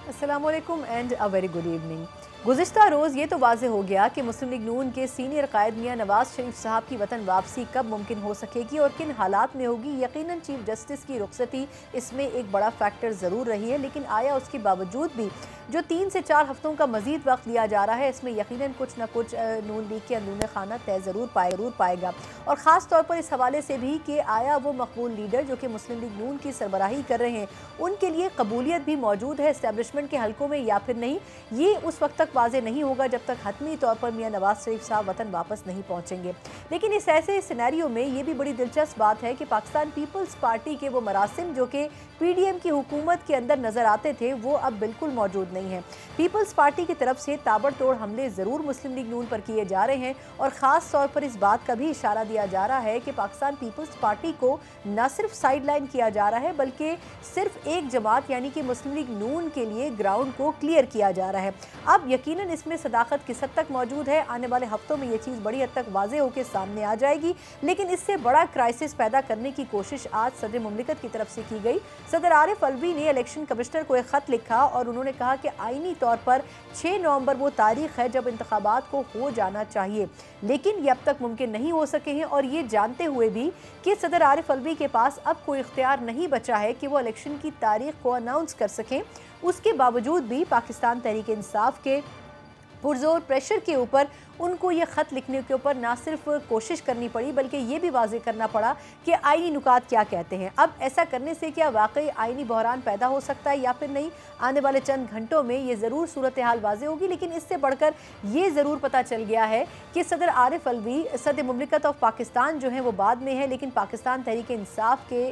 अस्सलामुअलैकुम and a very good evening. गुज़िश्ता रोज़ ये तो वाज़ेह हो गया कि मुस्लिम लीग नून के सीनियर कायद मियां नवाज शरीफ साहब की वतन वापसी कब मुमकिन हो सकेगी और किन हालात में होगी। यकीनन चीफ जस्टिस की रुखसती इसमें एक बड़ा फैक्टर ज़रूर रही है, लेकिन आया उसके बावजूद भी जो 3 से 4 हफ्तों का मजीद वक्त लिया जा रहा है, इसमें यकीनन कुछ न कुछ नून लीग के अंदरूनी खाना तय ज़रूर पाएगा। और ख़ास तौर पर इस हवाले से भी कि आया वो मकबूल लीडर जो कि मुस्लिम लीग नून की सरबराही कर रहे हैं, उनके लिए कबूलियत भी मौजूद है इस्टेब्लिशमेंट के हलकों में या फिर नहीं, ये उस वक्त तक वाज़ेह नहीं होगा जब तक हतमी तौर पर मियां नवाज शरीफ साहब वतन वापस नहीं पहुंचेंगे। लेकिन इस ऐसे सिनेरियो में ये भी बड़ी दिलचस्प बात है कि पाकिस्तान पीपल्स पार्टी के वो मरासिम जो कि पीडीएम की हुकूमत के अंदर नजर आते थे, वो अब बिल्कुल मौजूद नहीं है। पीपल्स पार्टी की तरफ से ताबड़तोड़ हमले जरूर मुस्लिम लीग नून पर किए जा रहे हैं और खास तौर पर इस बात का भी इशारा दिया जा रहा है कि पाकिस्तान पीपल्स पार्टी को न सिर्फ साइडलाइन किया जा रहा है बल्कि सिर्फ एक जमात यानी कि मुस्लिम लीग नून के लिए ग्राउंड को क्लियर किया जा रहा है। अब यकीनन इसमें सदाकत किस हद तक मौजूद है, आने वाले हफ्तों में ये चीज़ बड़ी हद तक वाज़ेह होकर सामने आ जाएगी। लेकिन इससे बड़ा क्राइसिस पैदा करने की कोशिश आज सदर मुमलिकत की तरफ से की गई। सदर आरिफ अलवी ने इलेक्शन कमिश्नर को एक ख़त लिखा और उन्होंने कहा कि आईनी तौर पर 6 नवंबर वो तारीख है जब इंतखाबात को हो जाना चाहिए, लेकिन ये अब तक मुमकिन नहीं हो सके हैं। और ये जानते हुए भी कि सदर आरिफ अलवी के पास अब कोई इख्तियार नहीं बचा है कि वो इलेक्शन की तारीख को अनाउंस कर सकें, उसके बावजूद भी पाकिस्तान तहरीक इंसाफ के पुरजोर प्रेशर के ऊपर उनको ये ख़त लिखने के ऊपर ना सिर्फ कोशिश करनी पड़ी बल्कि ये भी वाज़ेह करना पड़ा कि आईनी नुकात क्या कहते हैं। अब ऐसा करने से क्या वाकई आईनी बहरान पैदा हो सकता है या फिर नहीं, आने वाले चंद घंटों में ये ज़रूर सूरत हाल वाज़ेह होगी। लेकिन इससे बढ़कर ये ज़रूर पता चल गया है कि सदर आरिफ अलवी सदर मुमलिकत ऑफ पाकिस्तान जो हैं वो बाद में है, लेकिन पाकिस्तान तहरीक इंसाफ के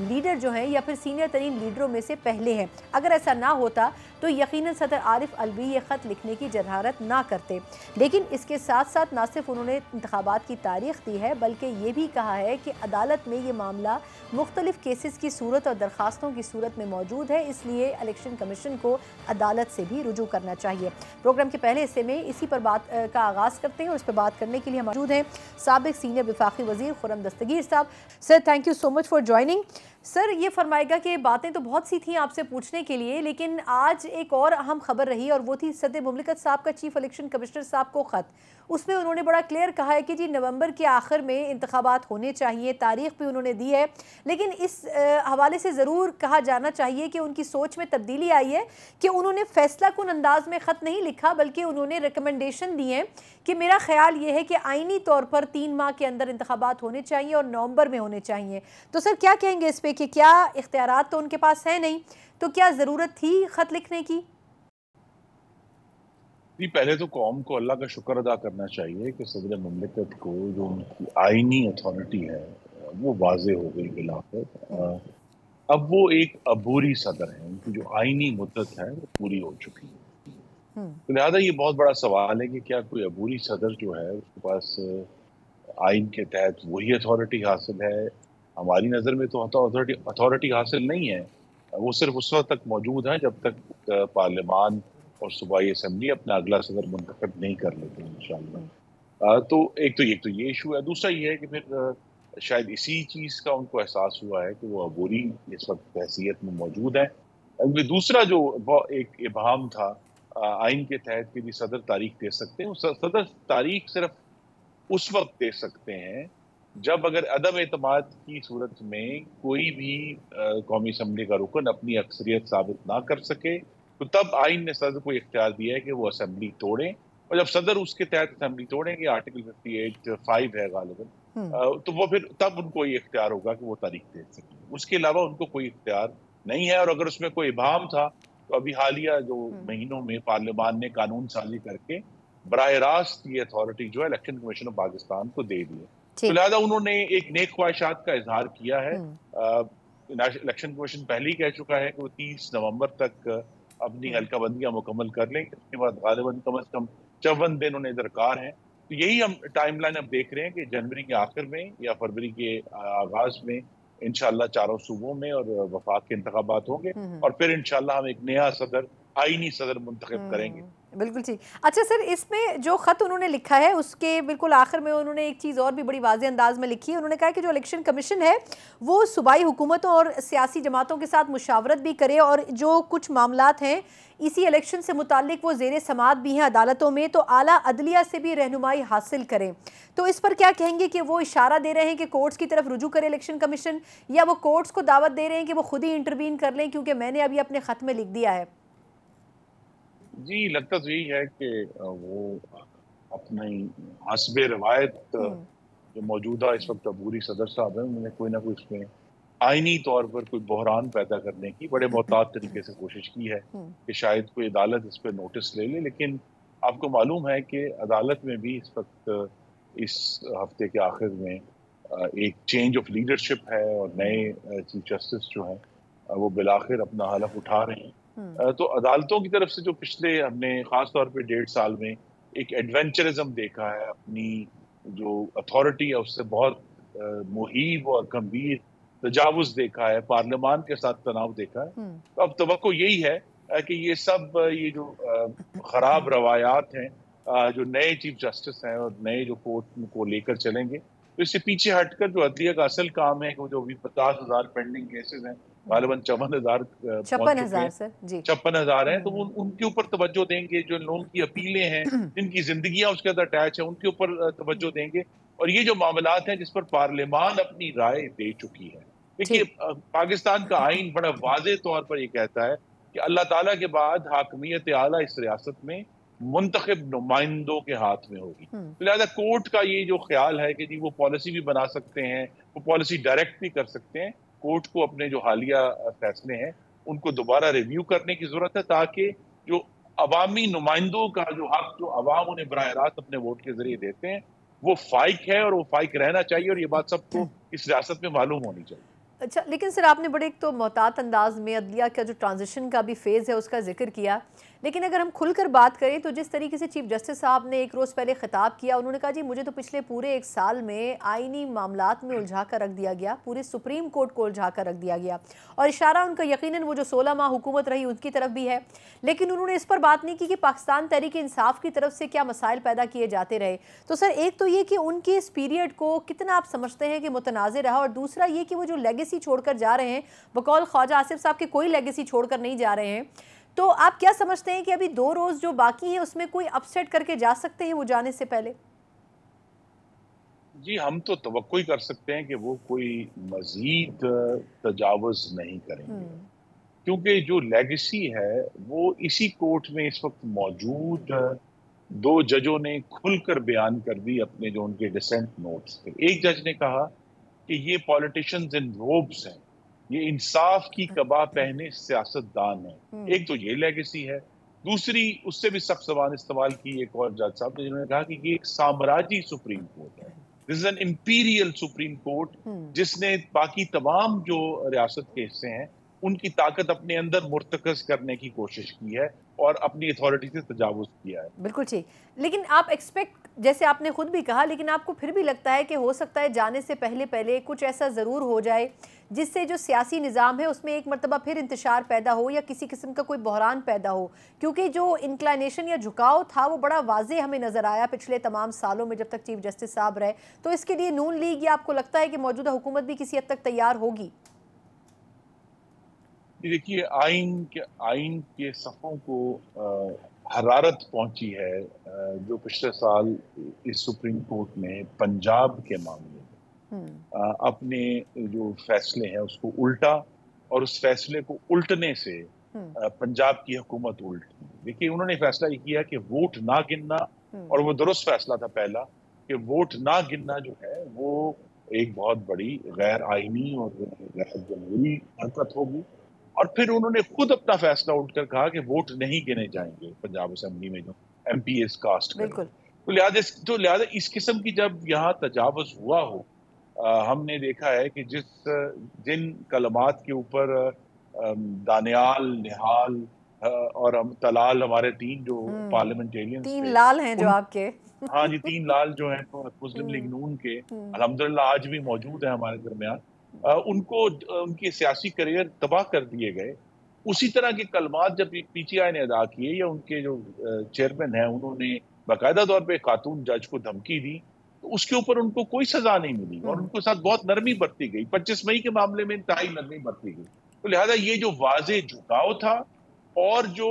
लीडर जो हैं या फिर सीनियर तरीन लीडरों में से पहले हैं। अगर ऐसा ना होता तो यकीनन सदर आरिफ अलवी ये ख़त लिखने की जरहारत ना करते। लेकिन इसके साथ साथ ना सिर्फ उन्होंने इंतखाबात की तारीख दी है बल्कि ये भी कहा है कि अदालत में ये मामला मुख्तलिफ केसेस की सूरत और दरखास्तों की सूरत में मौजूद है, इसलिए इलेक्शन कमीशन को अदालत से भी रुजू करना चाहिए। प्रोग्राम के पहले हिस्से में इसी पर बात का आगाज़ करते हैं और इस पर बात करने के लिए हम मौजूद हैं साबिक सीनियर वफाकी वज़ीर खुर्रम दस्तगीर साहब। Sir, thank you so much for joining. Sir, ये फरमाएगा कि बातें तो बहुत सी थी आपसे पूछने के लिए, लेकिन आज एक और अहम खबर रही और वो थी सदर मुमलिकत साहब का चीफ इलेक्शन कमिश्नर साहब को ख़त। उसमें उन्होंने बड़ा क्लियर कहा है कि जी नवंबर के आखिर में इंतखाबात होने चाहिए, तारीख भी उन्होंने दी है। लेकिन इस हवाले से ज़रूर कहा जाना चाहिए कि उनकी सोच में तब्दीली आई है कि उन्होंने फैसला कुन अंदाज में ख़त नहीं लिखा बल्कि उन्होंने रिकमेंडेशन दी है कि मेरा ख्याल ये है कि आइनी तौर पर 3 माह के अंदर इंतखाबात होने चाहिए और नवंबर में होने चाहिए। तो सर, क्या कहेंगे इस पे कि क्या इख्तियारात तो उनके पास है नहीं, तो क्या ज़रूरत थी ख़त लिखने की? जी, पहले तो कौम को अल्लाह का शुक्र अदा करना चाहिए कि सदर मुमलिकत को जो उनकी आइनी अथॉरिटी है वो वाज़ेह हो गई बिलाखिर। अब वो एक अबूरी सदर है, उनकी जो आइनी मुद्दत है वो पूरी हो चुकी है। तो लिहाजा ये बहुत बड़ा सवाल है कि क्या कोई अबूरी सदर जो है उसके पास आइन के तहत वही अथॉरिटी हासिल है। हमारी नज़र में तो अथॉरिटी हासिल नहीं है, वो सिर्फ उस वक्त तक मौजूद है जब तक पार्लियामान और सूबाई असम्बली अपना अगला सदर मुंतखब नहीं कर लेते इंशाअल्लाह। तो एक तो ये इशू है। दूसरा ये है कि फिर शायद इसी चीज़ का उनको एहसास हुआ है कि वो अबूरी इस वक्त हैसियत में मौजूद है। दूसरा जो एक इबाहम था आइन के तहत कि सदर तारीख दे सकते हैं, सदर तारीख सिर्फ उस वक्त दे सकते हैं जब अगर अदम एतमाद की सूरत में कोई भी कौमी असम्बली का रुकन अपनी अक्सरियत साबित ना कर सके, तो तब आइन ने सदर को इख्तियार दिया है कि वो असम्बली तोड़ें। और जब सदर उसके तहत असम्बली तोड़ेंगे, आर्टिकल 58(5) है गालिबन, तो वो फिर तब उनको ये इख्तियार होगा कि वो तारीख दे सकें। उसके अलावा उनको कोई इख्तियार नहीं है। और अगर उसमें कोई इबाहम था तो अभी हालिया जो महीनों में पार्लियामान ने कानून साजी करके बराह रास्त ये अथॉरिटी जो है इलेक्शन कमीशन ऑफ पाकिस्तान को दे दी है। तो लिहाजा उन्होंने एक नेक ख्वाहिशात का इजहार किया है। इलेक्शन कमीशन पहले ही कह चुका है कि वो 30 नवंबर तक अपनी हल्काबंदियां मुकम्मल कर लेंगे। उसके बाद गालिबन कम अज कम 54 दिन उन्हें दरकार हैं। तो यही हम टाइमलाइन अब देख रहे हैं कि जनवरी के आखिर में या फरवरी के आगाज में इंशाल्लाह चारों सूबों में और वफाक के इंतखाबात होंगे और फिर इंशाल्लाह हम एक नया सदर आईनी सदर मुंतखब करेंगे। बिल्कुल ठीक। अच्छा सर, इसमें जो ख़त उन्होंने लिखा है उसके बिल्कुल आखिर में उन्होंने एक चीज़ और भी बड़ी वाज़ेह अंदाज में लिखी है। उन्होंने कहा कि जो इलेक्शन कमीशन है वो सूबाई हुकूमतों और सियासी जमातों के साथ मुशावरत भी करे, और जो कुछ मामलात हैं इसी इलेक्शन से मुताल्लिक वो ज़ेरे समात भी हैं अदालतों में, तो आला अदलिया से भी रहनुमाई हासिल करें। तो इस पर क्या कहेंगे कि वो इशारा दे रहे हैं कि कोर्ट्स की तरफ रुजू करे इलेक्शन कमीशन, या वो कोर्ट्स को दावत दे रहे हैं कि वो खुद ही इंटरवीन कर लें क्योंकि मैंने अभी अपने ख़त में लिख दिया है? जी, लगता तो यही है कि वो अपनी हस्बे रवायत जो मौजूदा इस वक्त अबूरी सदर साहब हैं, उन्होंने कोई ना कोई इसमें आईनी तौर पर कोई बहरान पैदा करने की बड़े मोहतात तरीके से कोशिश की है कि शायद कोई अदालत इस पर नोटिस ले ले। लेकिन आपको मालूम है कि अदालत में भी इस वक्त इस हफ्ते के आखिर में एक चेंज ऑफ लीडरशिप है और नए चीफ जस्टिस जो हैं वो बिलाखिर अपना हलफ उठा रहे हैं। तो अदालतों की तरफ से जो पिछले हमने खास तौर पे 1.5 साल में एक एडवेंचरिज्म देखा है, अपनी जो अथॉरिटी है उससे बहुत मुहीब और गंभीर तजावुज देखा है, पार्लियामान के साथ तनाव देखा है, तो अब तवक्को यही है कि ये सब ये जो खराब रवायात हैं, जो नए चीफ जस्टिस हैं और नए जो कोर्ट को लेकर चलेंगे, तो इससे पीछे हटकर जो अदलिया का असल काम है, जो भी 50,000 पेंडिंग केसेस हैं, गालिबन 54,000 56,000 सर जी, 56,000 है, तो वो उनके ऊपर तवज्जो देंगे। जो लोगों की अपीलें हैं, जिनकी जिंदगियां उसके अंदर अटैच है, उनके ऊपर तवज्जो देंगे। और ये जो मामलात हैं जिस पर पार्लियामान अपनी राय दे चुकी है, देखिए पाकिस्तान का आइन बड़ा वाज़ेह तौर पर ये कहता है कि अल्लाह ताला के बाद हाकमियत आला इस रियासत में मुंतखब नुमाइंदों के हाथ में होगी। तो लिहाजा कोर्ट का ये जो ख्याल है कि जी वो पॉलिसी भी बना सकते हैं, वो पॉलिसी डायरेक्ट भी कर सकते हैं, कोर्ट को अपने जो हालिया फैसले हैं उनको दोबारा रिव्यू करने की जरूरत है, ताकि जो अवामी नुमाइंदों का जो हक, जो अवाम उन्हें बराह रास्त अपने वोट के जरिए देते हैं, वो फाइक है और वो फाइक रहना चाहिए, और ये बात सबको इस रियासत में मालूम होनी चाहिए। अच्छा, लेकिन सर आपने बड़े एक तो मोहतात अंदाज में अदलिया का जो ट्रांजिशन का भी फेज़ है उसका जिक्र किया, लेकिन अगर हम खुलकर बात करें तो जिस तरीके से चीफ जस्टिस साहब ने एक रोज़ पहले खिताब किया, उन्होंने कहा जी मुझे तो पिछले पूरे 1 साल में आईनी मामलात में उलझा कर रख दिया गया, पूरे सुप्रीम कोर्ट को उलझा कर रख दिया गया, और इशारा उनका यकीनन वो जो 16 माह हुकूमत रही उनकी तरफ भी है। लेकिन उन्होंने इस पर बात नहीं की कि पाकिस्तान तहरीक इंसाफ की तरफ से क्या मसाइल पैदा किए जाते रहे। तो सर एक तो ये कि उनकी इस पीरियड को कितना आप समझते हैं कि मुतनाज़ रहा, और दूसरा ये कि वो जो लेगेसी छोड़कर जा रहे हैं, बकौल ख्वाजा आसिफ साहब के कोई लेगेसी छोड़कर नहीं जा रहे हैं, तो आप क्या समझते हैं कि अभी 2 रोज जो बाकी हैं उसमें कोई अपसेट करके जा सकते हैं वो जाने से पहले? जी, हम तो तवक्को ही कर सकते हैं कि वो कोई मजीद तजावुज नहीं करेंगे, क्योंकि जो लेगेसी है वो इसी कोर्ट में इस वक्त मौजूद 2 जजों ने खुलकर बयान कर दी अपने जो उनके डिसेंट नोट्स थे। एक जज ने कहा कि ये पॉलिटिशियंस इन रोब्स हैं, ये इंसाफ की कबा पहने सियासतदान है। एक तो ये लेगेसी है। दूसरी, उससे भी सख्त ज़बान इस्तेमाल की एक और जज साहब ने, जिन्होंने कहा कि ये एक साम्राज्यी सुप्रीम कोर्ट है, this is an imperial supreme court, जिसने बाकी तमाम जो रियासत के हिस्से हैं उनकी ताकत अपने अंदर मुर्तकज करने की कोशिश की है और अपनी अथॉरिटी से तजावुज किया है। बिल्कुल ठीक। लेकिन आप एक्सपेक्ट, जैसे आपने खुद भी कहा, लेकिन आपको फिर भी लगता है कि हो सकता है जाने से पहले पहले कुछ ऐसा ज़रूर हो जाए जिससे जो सियासी निज़ाम है उसमें एक मरतबा फिर इंतशार पैदा हो या किसी किस्म का कोई बहरान पैदा हो, क्योंकि जो इंक्लाइनेशन या झुकाव था वो बड़ा वाज़ेह हमें नज़र आया पिछले तमाम सालों में जब तक चीफ जस्टिस साहब रहे। तो इसके लिए नून लीग, या आपको लगता है कि मौजूदा हुकूमत भी किसी हद तक तैयार होगी? देखिए, आइन के सफ़ों को हरारत पहुंची है जो पिछले साल इस सुप्रीम कोर्ट ने पंजाब के मामले में अपने जो फैसले हैं उसको उल्टा, और उस फैसले को उल्टने से पंजाब की हुकूमत उल्टी। देखिए, उन्होंने फैसला ये किया कि वोट ना गिनना, और वो दुरुस्त फैसला था पहला, कि वोट ना गिनना जो है वो एक बहुत बड़ी गैर आईनी और गैर जमहूरी हरकत होगी। और फिर उन्होंने खुद अपना फैसला उठकर कहा कि वोट नहीं गिने जाएंगे पंजाब असेंबली में जो MPs कास्ट करें। तो लिहाजा इस किस्म की जब यहाँ तजावुज हुआ हो, हमने देखा है कि जिन कलमात के ऊपर दानियाल, निहाल और तलाल, हमारे 3 जो पार्लियामेंटेरियंस 3 लाल हैं जो आपके। हाँ जी, 3 लाल जो हैं मुस्लिम लीग नून के, अल्हम्दुलिल्लाह आज भी मौजूद है हमारे दरमियान। उनको उनकी सियासी करियर तबाह कर दिए गए, उसी तरह के कलमात जब पीटीआई ने अदा किए या उनके जो चेयरमैन हैं उन्होंने बाकायदा तौर पे खातून जज को धमकी दी, तो उसके ऊपर उनको कोई सजा नहीं मिली और उनके साथ बहुत नरमी बरती गई। 25 मई के मामले में इंतहाई नरमी बरती गई। तो लिहाजा ये जो वाजे झुकाव था और जो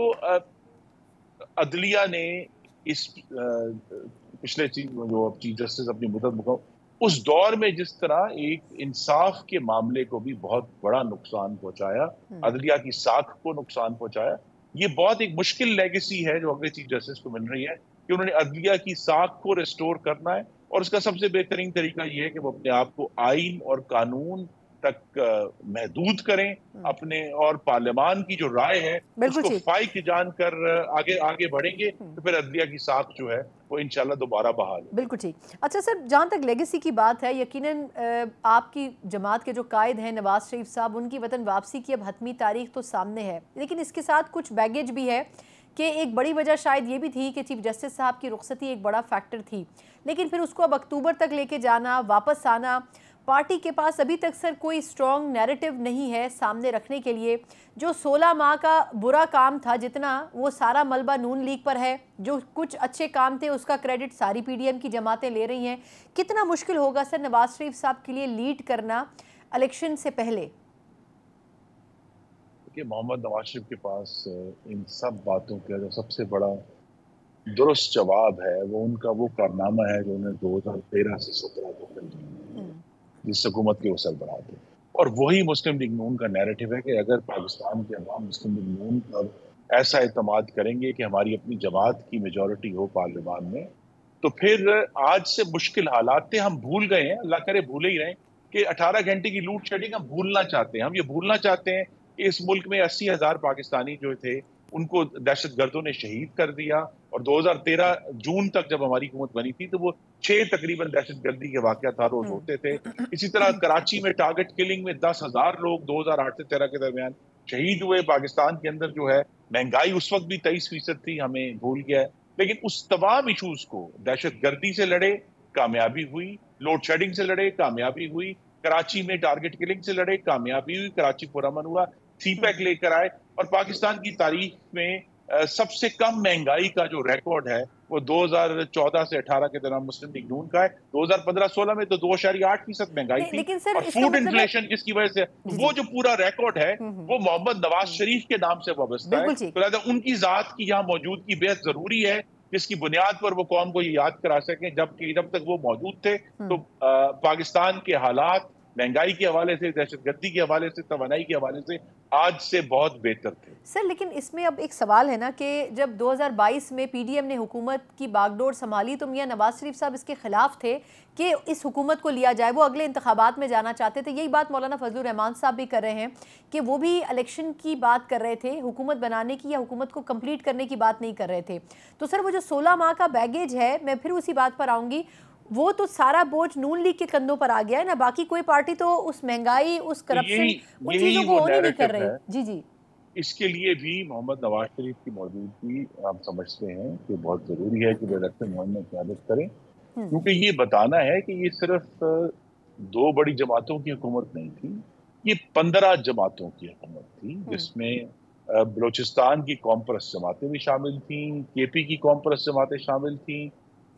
अदलिया ने इस पिछले जो चीफ जस्टिस अपनी मुद्दत मुकाम उस दौर में जिस तरह एक इंसाफ के मामले को भी बहुत बड़ा नुकसान पहुंचाया, अदलिया की साख को नुकसान पहुंचाया, ये बहुत एक मुश्किल लेगेसी है जो अगले चीफ जस्टिस को मिल रही है कि उन्होंने अदलिया की साख को रिस्टोर करना है और उसका सबसे बेहतरीन तरीका ये है कि वो अपने आप को आइन और कानून तक महदूद करें अपने, और पार्लियामान की जो राय है उसको फाइक जानकर आगे आगे बढ़ेंगे तो फिर अदलिया की साख जो है वो इंशाल्लाह दोबारा बहाल है। बिल्कुल ठीक। अच्छा सर, जहाँ तक लेगेसी की बात है, यकीनन आपकी जमात के जो कायद हैं नवाज शरीफ साहब, उनकी वतन वापसी की अब हतमी तारीख तो सामने है, लेकिन इसके साथ कुछ बैगेज भी है कि एक बड़ी वजह शायद ये भी थी कि चीफ जस्टिस साहब की रुखसती एक बड़ा फैक्टर थी, लेकिन फिर उसको अब अक्टूबर तक लेके जाना, वापस आना, पार्टी के पास अभी तक सर कोई स्ट्रॉन्ग नैरेटिव नहीं है सामने रखने के लिए। जो 16 माह का बुरा काम था जितना, वो सारा मलबा नून लीग पर है। जो कुछ अच्छे काम थे उसका क्रेडिट सारी पीडीएम की जमातें ले रही हैं। कितना मुश्किल होगा सर नवाज शरीफ साहब के लिए लीड करना इलेक्शन से पहले? मोहम्मद नवाज शरीफ के पास इन सब बातों का जो सबसे बड़ा दुरुस्त जवाब है वो उनका वो कारनामा है जो उन्हें 2013 से 17 तक जिस हुकूमत के उसल बढ़ा थे, और वही मुस्लिम लीग नून का नैरेटिव है कि अगर पाकिस्तान के अवाम मुस्लिम लीग नून पर ऐसा एतमाद करेंगे कि हमारी अपनी जमात की मेजॉरिटी हो पार्लियामान में, तो फिर आज से मुश्किल हालात थे हम भूल गए हैं, अल्लाह करे भूले ही रहें कि 18 घंटे की लूट शेडिंग हम भूलना चाहते हैं। हम ये भूलना चाहते हैं कि इस मुल्क में 80,000 पाकिस्तानी जो थे उनको दहशतगर्दों ने शहीद कर दिया, और 2013 जून तक जब हमारी हुकूमत बनी थी तो वो 6 तकरीबन दहशतगर्दी के वाक़यात हर रोज होते थे। इसी तरह कराची में टारगेट किलिंग में 10,000 लोग 2008 से 13 के दरमियान शहीद हुए। पाकिस्तान के अंदर जो है महंगाई उस वक्त भी 23% थी, हमें भूल गया है, लेकिन उस तमाम इशूज को दहशतगर्दी से लड़े, कामयाबी हुई, लोड शेडिंग से लड़े, कामयाबी हुई, कराची में टारगेट किलिंग से लड़े, कामयाबी हुई, कराची पुरअमन हुआ, सीपैक लेकर आए, और पाकिस्तान की तारीख में सबसे कम महंगाई का जो रिकॉर्ड है वो 2014 से 18 के दौरान मुस्लिम लीग नून का है। 2015-16 में तो 2.8% महंगाई थी, और फूड इन्फ्लेशन जिसकी वजह से वो जो पूरा रिकॉर्ड है वो मोहम्मद नवाज शरीफ के नाम से वाबस्ता है। तो लिहाजा उनकी जात की यहाँ मौजूदगी बेहद जरूरी है, जिसकी बुनियाद पर वो कौम को ये याद करा सकें जब तक वो मौजूद थे तो पाकिस्तान के हालात महंगाई के हवाले से, दहशतगर्दी के हवाले से, तवानाई के हवाले से आज से बहुत बेहतर थे। सर लेकिन इसमें अब एक सवाल है ना कि जब 2022 में पीडीएम ने हुकूमत की बागडोर संभाली तो मियां नवाज शरीफ साहब इसके खिलाफ थे कि इस हुकूमत को लिया जाए, वो अगले इंतखाबात में जाना चाहते थे। यही बात मौलाना फजलुर रहमान साहब भी कर रहे हैं कि वो भी इलेक्शन की बात कर रहे थे, हुकूमत बनाने की या हुकूमत को कंप्लीट करने की बात नहीं कर रहे थे। तो सर वो जो 16 माह का बैगेज है, मैं फिर उसी बात पर आऊँगी, वो तो सारा बोझ नून लीग के कंधों पर आ गया है ना, बाकी कोई पार्टी तो उस महंगाई, उस करप्शन, उन चीजों को होने नहीं कर रही। जी जी, इसके लिए भी मोहम्मद नवाज शरीफ की मौजूदगी हम समझते हैं कि बहुत जरूरी है कि वो इलेक्शन मुहिम में क़यादत करें, क्योंकि ये बताना है कि ये सिर्फ 2 बड़ी जमातों की हुकूमत नहीं थी, ये 15 जमातों की हुकूमत थी, जिसमें बलोचिस्तान की कॉमप्रस जमातें भी शामिल थी, केपी की कॉमप्रस जमातें शामिल थी,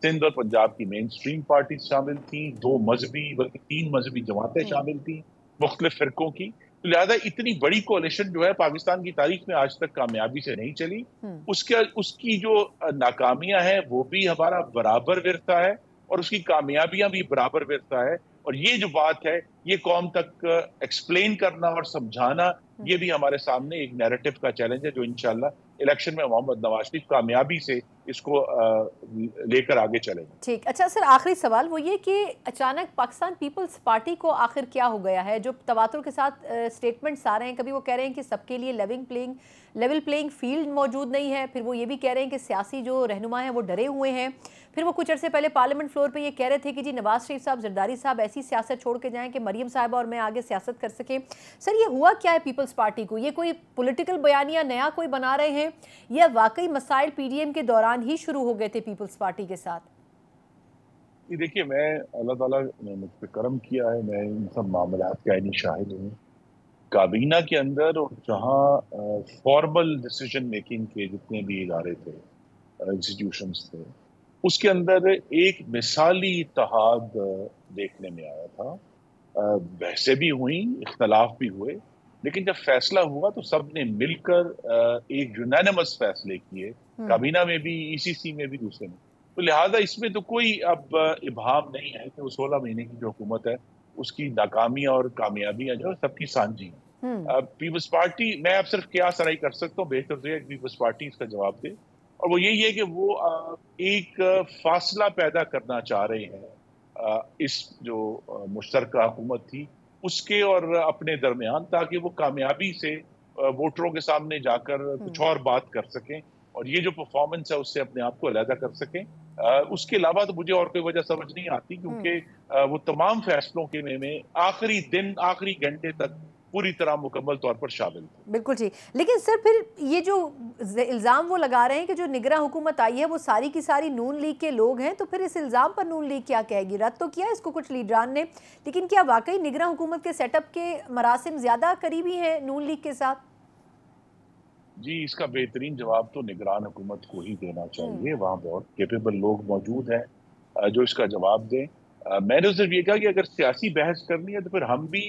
सिंध और पंजाब की मेन स्ट्रीम पार्टी शामिल थी, 2 मजहबी बल्कि 3 मजहबी जमातें शामिल थी मुख्तलिफ फिरकों की। तो लिहाजा इतनी बड़ी कोalition जो है पाकिस्तान की तारीख में आज तक कामयाबी से नहीं चली। उसकी जो नाकामियां हैं वो भी हमारा बराबर विरसा है और उसकी कामयाबियां भी बराबर विरसा है, और ये जो बात है ये कौम तक एक्सप्लेन करना और समझाना, ये भी हमारे सामने एक नैरेटिव का चैलेंज है जो इंशाल्लाह इलेक्शन में मोहम्मद नवाज शरीफ कामयाबी से इसको लेकर आगे चलेंगे। ठीक। अच्छा सर, आखिरी सवाल वो ये कि अचानक पाकिस्तान पीपल्स पार्टी को आखिर क्या हो गया है, जो तवातुर के साथ स्टेटमेंट्स आ रहे हैं, कभी वो कह रहे हैं कि सबके लिए लेवल प्लेइंग फील्ड मौजूद नहीं है, फिर वो ये भी कह रहे हैं कि सियासी जो रहनुमा हैं वो डरे हुए हैं, फिर वो कुछ अर्से पहले पार्लियामेंट फ्लोर पे ये कह रहे थे कि जी नवाज शरीफ साहब, जरदारी साहब ऐसी सियासत छोड़ के जाएं कि मरियम साहिबा और मैं आगे सियासत कर सकें। सर ये हुआ क्या है पीपल्स पार्टी को? ये कोई पॉलिटिकल बयानिया नया कोई बना रहे हैं या वाकई मसाइल पीडीएम के दौरान ही शुरू हो गए थे पीपल्स पार्टी के साथ? ये देखिए, मैं अल्लाह ताला ने मुझ पर करम किया है, मैं इन सब मामलात का शाहिद हूँ। काबीना के अंदर और जहाँ फॉर्मल डिसीजन मेकिंग के जितने भी इदारे थे, इंस्टीट्यूशंस थे, उसके अंदर एक मिसाली इत्तेहाद देखने में आया था। बहसें भी हुई, इख्तलाफ भी हुए, लेकिन जब फैसला हुआ तो सब ने मिलकर एक यूनानिमस फैसले किए, काबीना में भी, ईसीसी में भी, दूसरे में। तो लिहाजा इसमें तो कोई अब इबहाम नहीं है कि वो 16 महीने की जो हुकूमत है उसकी नाकामियां और कामयाबियां जो है सबकी साझी हैं। पीपल्स पार्टी, मैं अब सिर्फ कियास सराई कर सकता हूँ, बेहतर तो है कि पीपल्स पार्टी इसका जवाब दे, और वो यही है कि वो एक फासला पैदा करना चाह रहे हैं इस जो मुश्तरका हुकूमत थी उसके और अपने दरमियान, ताकि वो कामयाबी से वोटरों के सामने जाकर कुछ और बात कर सकें और ये जो परफॉर्मेंस है उससे अपने आप को अलहदा कर सकें। उसके अलावा तो मुझे और कोई वजह समझ नहीं आती, क्योंकि वो तमाम फैसलों के में आखिरी दिन, आखिरी घंटे तक पूरी तरह मुकम्मल तौर पर शामिल थे। बिल्कुल जी, लेकिन सर फिर ये जो इल्ज़ाम वो लगा रहे हैं कि जो निगरान हुकूमत आई है वो सारी की सारी नून लीग के लोग हैं, तो फिर इस इल्ज़ाम पर नून लीग क्या कहेगी? रद्द तो किया इसको कुछ लीडरान ने, लेकिन क्या वाकई निगरान हुकूमत के सेटअप के मरासिम ज़्यादा करीबी हैं नून लीग के साथ? जी, इसका बेहतरीन जवाब तो निगरान हुकूमत को ही देना चाहिए। वहाँ बहुत कैपेबल लोग मौजूद हैं जो इसका जवाब दें। मैंने सिर्फ ये कहा कि अगर सियासी बहस करनी है तो फिर हम भी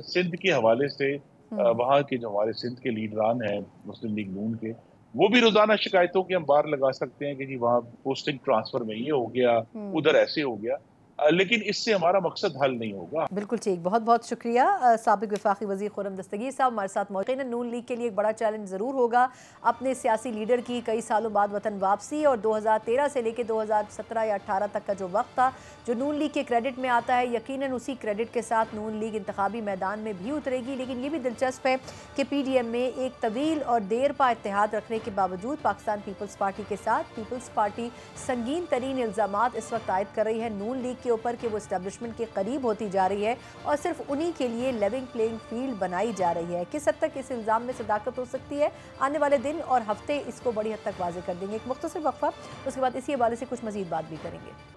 सिंध के हवाले से वहाँ के जो हमारे सिंध के लीडरान हैं मुस्लिम लीग नून के, वो भी रोजाना शिकायतों की हम बार लगा सकते हैं कि जी वहाँ पोस्टिंग ट्रांसफर में ये हो गया, उधर ऐसे हो गया, लेकिन इससे हमारा मकसद हल नहीं होगा। बिल्कुल ठीक, बहुत बहुत शुक्रिया साबिक वफाकी वज़ीर खुर्रम दस्तगीर साहब हमारे साथ मौजूद हैं। नून लीग के लिए एक बड़ा चैलेंज ज़रूर होगा अपने सियासी लीडर की कई सालों बाद वतन वापसी, और 2013 से लेकर 2017 या 18 तक का जो वक्त था जो नून लीग के क्रेडिट में आता है, यकीनन उसी क्रेडिट के साथ नून लीग इंतखाबी मैदान में भी उतरेगी। लेकिन ये भी दिलचस्प है कि PDM में एक तवील और देर पा इत्तेहाद रखने के बावजूद पाकिस्तान पीपल्स पार्टी के साथ पीपल्स पार्टी संगीन तरीन इल्ज़ामात इस वक्त आयद कर रही है नून लीग के ऊपर कि वो इस्टेब्लिशमेंट के करीब होती जा रही है और सिर्फ उन्हीं के लिए लेवल प्लेइंग फील्ड बनाई जा रही है। किस हद तक इस इल्ज़ाम में सदाकत हो सकती है, आने वाले दिन और हफ्ते इसको बड़ी हद तक वाज़ेह कर देंगे। एक मुख्तसर वक्फा, उसके बाद इसी हवाले से कुछ मज़ीद बात भी करेंगे।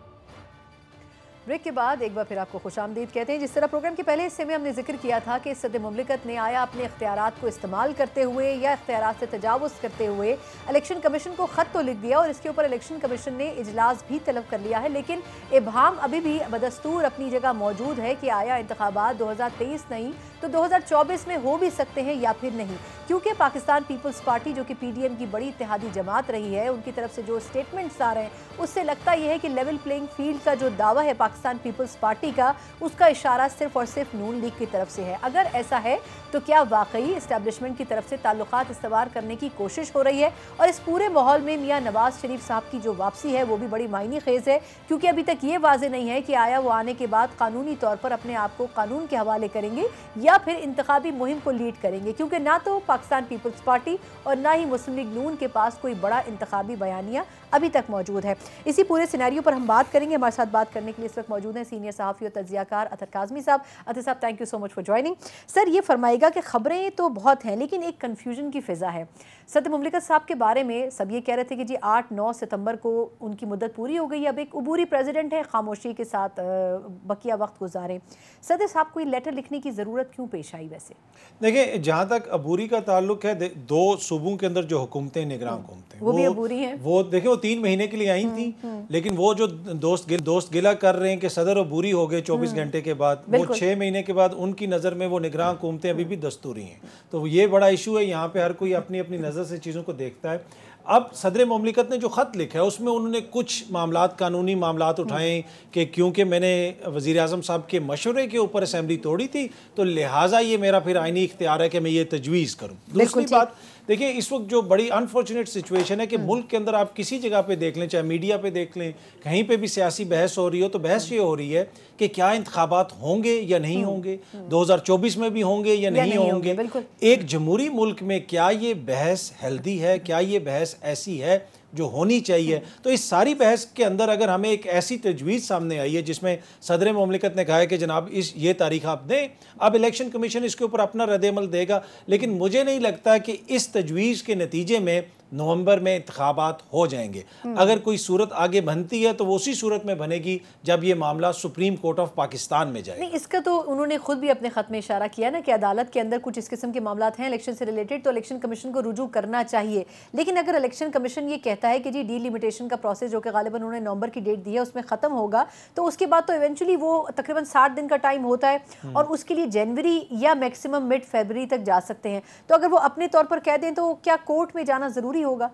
ब्रेक के बाद एक बार फिर आपको खुशामदीद कहते हैं। जिस तरह प्रोग्राम के पहले हिस्से में हमने जिक्र किया था कि सदर मुमलिकत ने आया अपने इख्तियारात को इस्तेमाल करते हुए या इख्तियारात से तजावुज़ करते हुए इलेक्शन कमीशन को ख़त तो लिख दिया और इसके ऊपर इलेक्शन कमीशन ने इजलास भी तलब कर लिया है, लेकिन इबहाम अभी भी बदस्तूर अपनी जगह मौजूद है कि आया इंतखाबात 2023 नहीं तो 2024 में हो भी सकते हैं या फिर नहीं, क्योंकि पाकिस्तान पीपल्स पार्टी जो कि PDM की बड़ी इत्तेहादी जमात रही है, उनकी तरफ से जो स्टेटमेंट्स आ रहे हैं उससे लगता यह है कि लेवल प्लेइंग फील्ड का जो दावा है पाकिस्तान पीपल्स पार्टी का, उसका इशारा सिर्फ और सिर्फ नून लीग की तरफ से है। अगर ऐसा है तो क्या वाकई इस्टेब्लिशमेंट की तरफ से ताल्लुकात इस्तवार करने की कोशिश हो रही है? और इस पूरे माहौल में मियां नवाज शरीफ साहब की जो वापसी है वो भी बड़ी मायने खेज है, क्योंकि अभी तक ये वाजे नहीं है कि आया वो आने के बाद कानूनी तौर पर अपने आप को कानून के हवाले करेंगे या फिर इंतखाबी मुहिम को लीड करेंगे, क्योंकि ना तो पाकिस्तान पीपल्स पार्टी और ना ही मुस्लिम लीग नून के पास कोई बड़ा इंतखाबी बयानिया अभी तक मौजूद है। इसी पूरे सिनेरियो पर हम बात करेंगे। हमारे साथ बात करने के लिए इस वक्त मौजूद हैं सीनियर सहाफ़ी और तज्ज़ियाकार अतर काज़मी साहब। अतर साहब, thank you so much for joining. Sir, ये फरमाएगा कि खबरें तो बहुत हैं लेकिन एक कन्फ्यूजन की फ़िज़ा है। सदर मुमलिकत साहब के बारे में सब ये कह रहे थे कि जी 8-9 सितंबर को उनकी मुद्दत पूरी हो गई, अब एक उबूरी प्रेसिडेंट है, खामोशी के साथ बकिया वक्त गुजारें। सदर साहब को ये लेटर लिखने की ज़रूरत क्यों पेश आई? वैसे देखिए, जहाँ तक अबूरी का ताल्लुक है, दो सूबों के अंदर जो हुकूमतें निगरान हुकूमतें वो भी अबूरी हैं। वो देखिए, वो 3 महीने के लिए आई थी, लेकिन वो जो दोस्त गिला कर रहे हैं कि सदर अबूरी हो गए 24 घंटे के बाद, वो 6 महीने के बाद उनकी नज़र में वो निगरान हुकूमतें अभी भी दस्तूरी हैं। तो ये बड़ा इशू है, यहाँ पे हर कोई अपनी अपनी नज़र से चीज़ों को देखता है। अब सदर मुमलिकत ने जो ख़त लिखा है उसमें उन्होंने कुछ मामलात, कानूनी मामलात उठाएं कि क्योंकि मैंने वज़ीर आज़म साहब के मशवरे के ऊपर असम्बली तोड़ी थी तो लिहाजा ये मेरा फिर आइनी इख्तियार है कि मैं ये तजवीज़ करूँ। दूसरी बात, देखिए, इस वक्त जो बड़ी अनफॉर्चुनेट सिचुएशन है कि मुल्क के अंदर आप किसी जगह पे देख लें, चाहे मीडिया पे देख लें, कहीं पे भी सियासी बहस हो रही हो तो बहस ये हो रही है कि क्या इंतखाबात होंगे या नहीं होंगे, 2024 में भी होंगे या नहीं होंगे। एक जमहूरी मुल्क में क्या ये बहस हेल्दी है? क्या ये बहस ऐसी है जो होनी चाहिए? तो इस सारी बहस के अंदर अगर हमें एक ऐसी तजवीज़ सामने आई है जिसमें सदर मुमलिकत ने कहा है कि जनाब ये तारीख आप दें, अब इलेक्शन कमीशन इसके ऊपर अपना रद्द-ए-अमल देगा, लेकिन मुझे नहीं लगता कि इस तजवीज़ के नतीजे में नवंबर में इंतखाबात हो जाएंगे। अगर कोई सूरत आगे बनती है तो वो उसी सूरत में बनेगी जब ये मामला सुप्रीम कोर्ट ऑफ पाकिस्तान में जाएगा। नहीं, इसका तो उन्होंने खुद भी अपने खत में इशारा किया ना कि अदालत के अंदर कुछ इस किस्म के मामला हैं इलेक्शन से रिलेटेड, तो इलेक्शन कमीशन को रुजू करना चाहिए। लेकिन अगर इलेक्शन कमीशन ये कहता है कि जी डीलिमिटेशन का प्रोसेस जो कि गालिबन उन्होंने नवंबर की डेट दी है उसमें ख़त्म होगा, तो उसके बाद तो इवेंचुअली वो तकरीबन 60 दिन का टाइम होता है और उसके लिए जनवरी या मैक्सिमम मिड फरवरी तक जा सकते हैं। तो अगर वो अपने तौर पर कह दें तो क्या कोर्ट में जाना ज़रूरी होगा?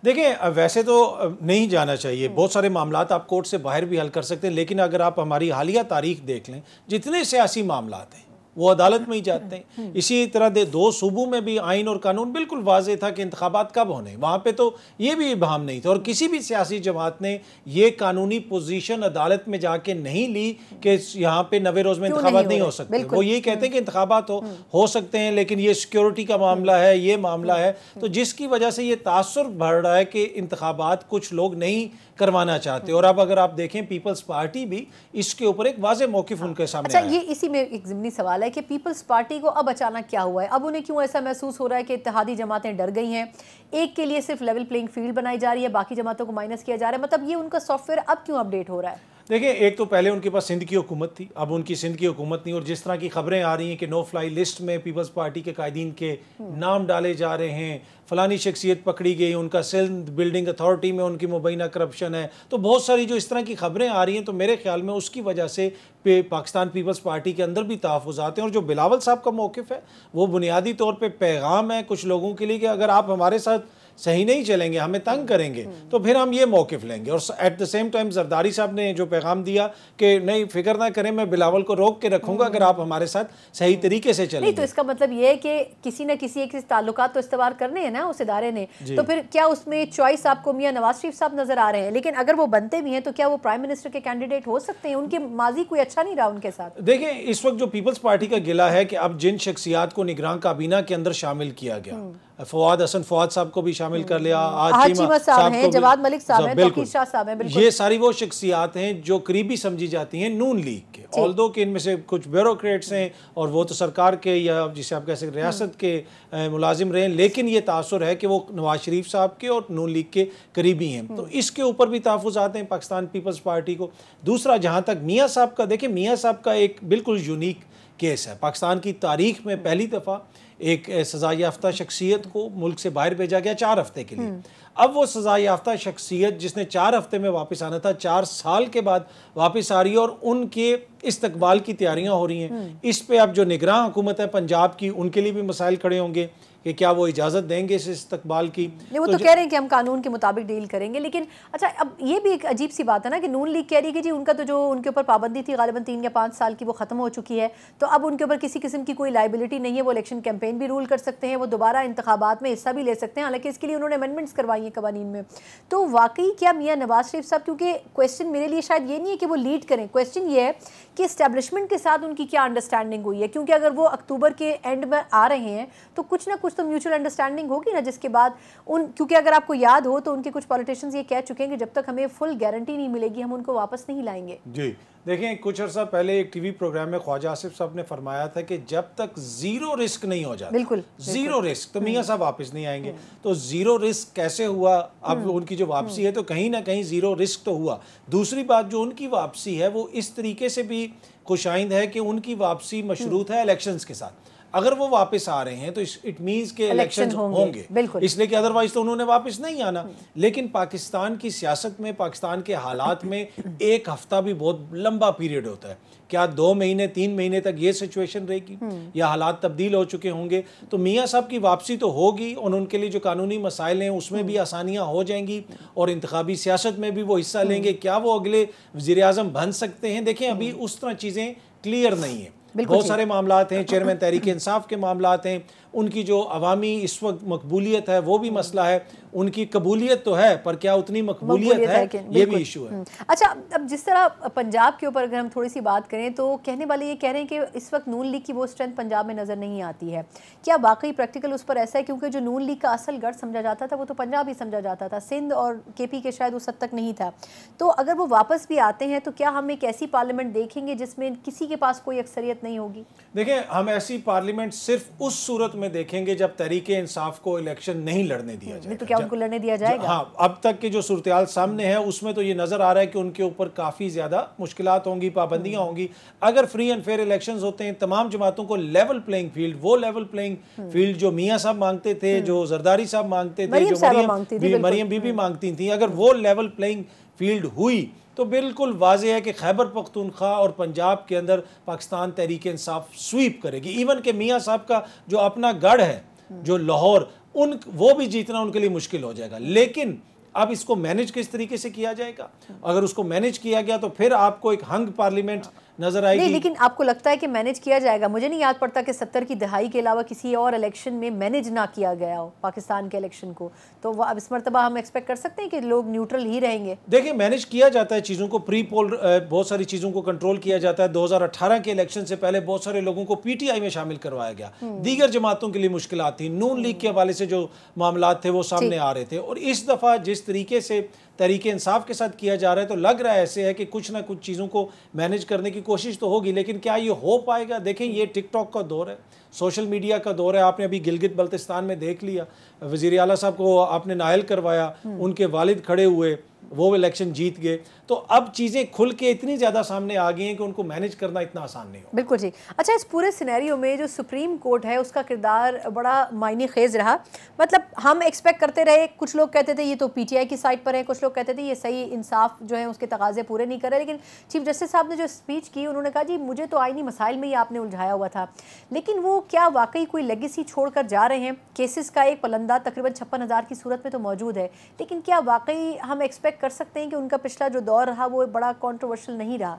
देखिए, वैसे तो नहीं जाना चाहिए, बहुत सारे मामलात आप कोर्ट से बाहर भी हल कर सकते हैं, लेकिन अगर आप हमारी हालिया तारीख देख लें, जितने सियासी मामलात हैं वो अदालत में ही जाते हैं। इसी तरह दे 2 सूबों में भी आइन और कानून बिल्कुल वाज़ेह था कि इंतखाबात कब होने, वहाँ पे तो ये भी इबाहम नहीं था और किसी भी सियासी जमात ने ये कानूनी पोजीशन अदालत में जाके नहीं ली कि यहाँ पे 90 रोज़ में इंतखाबात नहीं हो सकते। वो ये कहते हैं कि इंतखाबात हो सकते हैं, लेकिन ये सिक्योरिटी का मामला है, ये मामला है, तो जिसकी वजह से ये तासुर बढ़ रहा है कि इंतखाबात कुछ लोग नहीं करवाना चाहते। और अब अगर आप देखें पीपल्स पार्टी भी इसके ऊपर एक वाज़ेह मौक़िफ़ उनके सामने अच्छा, ये इसी में एक ज़िमनी सवाल है कि पीपल्स पार्टी को अब अचानक क्या हुआ है? अब उन्हें क्यों ऐसा महसूस हो रहा है कि इत्तेहादी जमातें डर गई हैं, एक के लिए सिर्फ लेवल प्लेइंग फील्ड बनाई जा रही है, बाकी जमातों को माइनस किया जा रहा है? मतलब ये उनका सॉफ्टवेयर अब क्यों अपडेट हो रहा है? देखिए, एक तो पहले उनके पास सिंध की हुकूमत थी, अब उनकी सिंध की हुकूमत नहीं, और जिस तरह की खबरें आ रही हैं कि नो फ्लाई लिस्ट में पीपल्स पार्टी के कायदीन के नाम डाले जा रहे हैं, फलानी शख्सियत पकड़ी गई, उनका सिंध बिल्डिंग अथॉरिटी में उनकी मुबैना करप्शन है, तो बहुत सारी जो इस तरह की खबरें आ रही हैं, तो मेरे ख्याल में उसकी वजह से पाकिस्तान पीपल्स पार्टी के अंदर भी तहफ़्फ़ुज़ात हैं। और जो बिलावल साहब का मौक़िफ़ है वो बुनियादी तौर पर पैगाम है कुछ लोगों के लिए कि अगर आप हमारे साथ सही नहीं चलेंगे, हमें तंग करेंगे, तो फिर हम ये मौक़िफ़ लेंगे। और at the same time Zardari साहब ने जो पैगाम दिया कि नहीं, फिक्र ना करें, मैं बिलावल को रोक के रखूंगा अगर आप हमारे साथ सही तरीके से चलेंगे। नहीं, तो इसका मतलब ये है कि किसी न किसी एक ताल्लुकात तो इस्तेवार करने हैं ना उस इदारे ने, तो फिर क्या उसमें चॉइस आपको मियां नवाज शरीफ साहब नजर आ रहे हैं? लेकिन अगर वो बनते भी हैं तो क्या वो प्राइम मिनिस्टर के कैंडिडेट हो सकते हैं? उनके माजी कोई अच्छा नहीं रहा उनके साथ। देखिए, इस वक्त जो पीपल्स पार्टी का गिला है कि अब जिन शख्सियात को निगरान काबीना के अंदर शामिल किया गया, फवाद हसन फवाद साहब को भी शामिल कर लिया, आज चीमा साहब हैं, जवाद मलिक साहब हैं, तौकीर शाह साहब हैं, ये सारी वो शख्सियात हैं जो करीबी समझी जाती हैं नून लीग के, ऑल्दो कि इनमें से कुछ ब्यूरोक्रेट्स हैं और वो तो सरकार के या जिसे आप कह सकते रियासत के मुलाजिम रहे हैं, लेकिन ये तासुर है कि वो नवाज शरीफ साहब के और नून लीग के करीबी हैं, तो इसके ऊपर भी तहफ़्फ़ुज़ात हैं पाकिस्तान पीपल्स पार्टी को। दूसरा, जहाँ तक मियाँ साहब का, देखिए मियाँ साहब का एक बिल्कुल यूनिक केस है। पाकिस्तान की तारीख में पहली दफ़ा एक सज़ा याफ्ता शख्सियत को मुल्क से बाहर भेजा गया 4 हफ्ते के लिए। अब वो सज़ा याफ्ता शख्सियत जिसने 4 हफ्ते में वापस आना था, 4 साल के बाद वापस आ रही है और उनके इस्तकबाल की तैयारियां हो रही हैं। इस पे अब जो निगरान हुकूमत है पंजाब की, उनके लिए भी मसाइल खड़े होंगे कि क्या वो इजाज़त देंगे इस इस्तकबाल की। नहीं, वो तो कह रहे हैं कि हम कानून के मुताबिक डील करेंगे, लेकिन अच्छा, अब ये भी एक अजीब सी बात है ना कि नून लीग कह रही है कि जी उनका तो जो उनके ऊपर पाबंदी थी गालिबन 3 या 5 साल की, वो ख़त्म हो चुकी है, तो अब उनके ऊपर किसी किस्म की कोई लाइबिलिटी नहीं है, वो इलेक्शन कैंपेन भी रूल कर सकते हैं, वो दोबारा इंतखाबात में हिस्सा भी ले सकते हैं, हालांकि इसके लिए उन्होंने अमेंडमेंट्स करवाई हैं कवानीन में। तो वाकई क्या मियाँ नवाज शरीफ साहब, क्योंकि क्वेश्चन मेरे लिए शायद ये नहीं है कि वो लीड करें, क्वेश्चन ये है कि इस्टेब्लिशमेंट के साथ उनकी क्या अंडरस्टैंडिंग हुई है, क्योंकि अगर वो अक्टूबर के एंड में आ रहे हैं तो कुछ ना कुछ तो म्यूचुअल अंडरस्टैंडिंग होगी ना, जिसके बाद क्योंकि अगर आपको याद हो तो उनके कुछ पॉलिटिशियंस ये कह चुके हैं कि जब तक हमें फुल गारंटी नहीं मिलेगी हम उनको वापस नहीं लाएंगे। जी देखें, कुछ अर्सा पहले एक टीवी प्रोग्राम में ख्वाजा आसिफ साहब ने फरमाया था कि जब तक जीरो रिस्क नहीं हो जाता, बिल्कुल जीरो रिस्क, तो मियाँ साहब वापस नहीं आएंगे। तो जीरो रिस्क कैसे हुआ? अब उनकी जो वापसी है तो कहीं ना कहीं जीरो रिस्क तो हुआ। दूसरी बात, जो उनकी वापसी है वो इस तरीके से भी खुशाइंद है कि उनकी वापसी मशरूत है इलेक्शंस के साथ। अगर वो वापस आ रहे हैं तो इट मीन्स के इलेक्शन होंगे, इसलिए कि अदरवाइज तो उन्होंने वापस नहीं आना। लेकिन पाकिस्तान की सियासत में, पाकिस्तान के हालात में 1 हफ्ता भी बहुत लंबा पीरियड होता है। क्या 2 महीने 3 महीने तक ये सिचुएशन रहेगी या हालात तब्दील हो चुके होंगे? तो मियाँ साहब की वापसी तो होगी और उनके लिए जो कानूनी मसाइल हैं उसमें भी आसानियाँ हो जाएंगी और इंतखाबी सियासत में भी वो हिस्सा लेंगे। क्या वो अगले वज़ीर आज़म बन सकते हैं? देखें, अभी उस तरह चीज़ें क्लियर नहीं है। बहुत सारे मामलात हैं, चेयरमैन तहरीक इंसाफ के मामलात हैं, उनकी जो अवामी इस वक्त मकबूलियत है वो भी मसला है। उनकी कबूलियत तो है पर क्या उतनी मकबूलियत है, ये भी इशू है। अच्छा, अब जिस तरह पंजाब के ऊपर अगर हम थोड़ी सी बात करें तो कहने वाले ये कह रहे हैं कि इस वक्त नून लीग की वो स्ट्रेंथ पंजाब में नज़र नहीं आती है। क्या वाकई प्रैक्टिकल उस पर ऐसा है? क्योंकि जो नून लीग का असल गढ़ समझा जाता था वो तो पंजाब ही समझा जाता था, सिंध और KP के शायद उस हद तक नहीं था। तो अगर वो वापस भी आते हैं तो क्या हम एक ऐसी पार्लियामेंट देखेंगे जिसमें किसी के पास कोई अक्सरियत नहीं होगी? देखिए, हम ऐसी पार्लियामेंट सिर्फ उस सूरत में देखेंगे जब तहरीक इंसाफ को इलेक्शन नहीं लड़ने दिया जाएगा। तो क्या उनको लड़ने दिया जाएगा? हाँ, अब तक की जो सूरत सामने है उसमें तो ये नजर आ रहा है कि उनके ऊपर काफी ज्यादा मुश्किलात होंगी, पाबंदियां होंगी। अगर फ्री एंड फेयर इलेक्शंस होते हैं, तमाम जमातों को लेवल प्लेइंग फील्ड, वो लेवल प्लेइंग फील्ड जो मियां साहब मांगते थे, जो जरदारी साहब मांगते थे, जो मरियम बीबी मांगती थी, अगर वो लेवल प्लेइंग फील्ड हुई तो बिल्कुल वाज़ेह है कि खैबर पख्तूनख्वा और पंजाब के अंदर पाकिस्तान तहरीक इंसाफ स्वीप करेगी। इवन के मियां साहब का जो अपना गढ़ है, जो लाहौर, वो भी जीतना उनके लिए मुश्किल हो जाएगा। लेकिन अब इसको मैनेज किस तरीके से किया जाएगा? अगर उसको मैनेज किया गया तो फिर आपको एक हंग पार्लियामेंट नजर आएगी। नहीं, लेकिन आपको लगता है कि मैनेज किया जाएगा? मुझे नहीं याद पड़ता कि 70 की दहाई के अलावा किसी और इलेक्शन में मैनेज ना किया गया हो पाकिस्तान के इलेक्शन को। तो अब इस मरतबा हम एक्सपेक्ट कर सकते हैं कि लोग न्यूट्रल ही रहेंगे? देखिए, मैनेज किया जाता है चीज़ों को, प्री पोल बहुत सारी चीज़ों को कंट्रोल किया जाता है। 2018 के इलेक्शन से पहले बहुत सारे लोगों को PTI में शामिल करवाया गया। दीगर जमातों के लिए मुश्किलात थी, नून लीग के हवाले से जो मामलात थे वो सामने आ रहे थे। और इस दफ़ा जिस तरीके से तहरीक इंसाफ के साथ किया जा रहा है तो लग रहा है ऐसे है कि कुछ ना कुछ चीज़ों को मैनेज करने की कोशिश तो होगी, लेकिन क्या ये हो पाएगा? देखें, ये टिकटॉक का दौर है, सोशल मीडिया का दौर है। आपने अभी गिलगित बल्तिस्तान में देख लिया, वज़ीर आला साहब को आपने नायल करवाया, उनके वालिद खड़े हुए, वो इलेक्शन जीत गए। तो अब चीज़ें खुल के इतनी ज़्यादा सामने आ गई हैं कि उनको मैनेज करना इतना आसान नहीं हो। बिल्कुल जी। अच्छा, इस पूरे सिनेरियो में जो सुप्रीम कोर्ट है उसका किरदार बड़ा मायने खेज रहा। मतलब हम एक्सपेक्ट करते रहे, कुछ लोग कहते थे ये तो PTI की साइड पर है, कुछ लोग कहते थे ये सही इंसाफ जो है उसके तकाजे पूरे नहीं कर रहे। लेकिन चीफ जस्टिस साहब ने जो स्पीच की, उन्होंने कहा जी मुझे तो आईनी मसाइल में ही आपने उलझाया हुआ था। लेकिन वो क्या वाकई कोई लेगेसी छोड़ कर जा रहे हैं? केसेस का एक पलंदा तकरीबन 56,000 की सूरत में तो मौजूद है, लेकिन क्या वाकई हम एक्सपेक्ट कर सकते हैं कि उनका पिछला जो दौर रहा वो बड़ा कंट्रोवर्शियल नहीं रहा?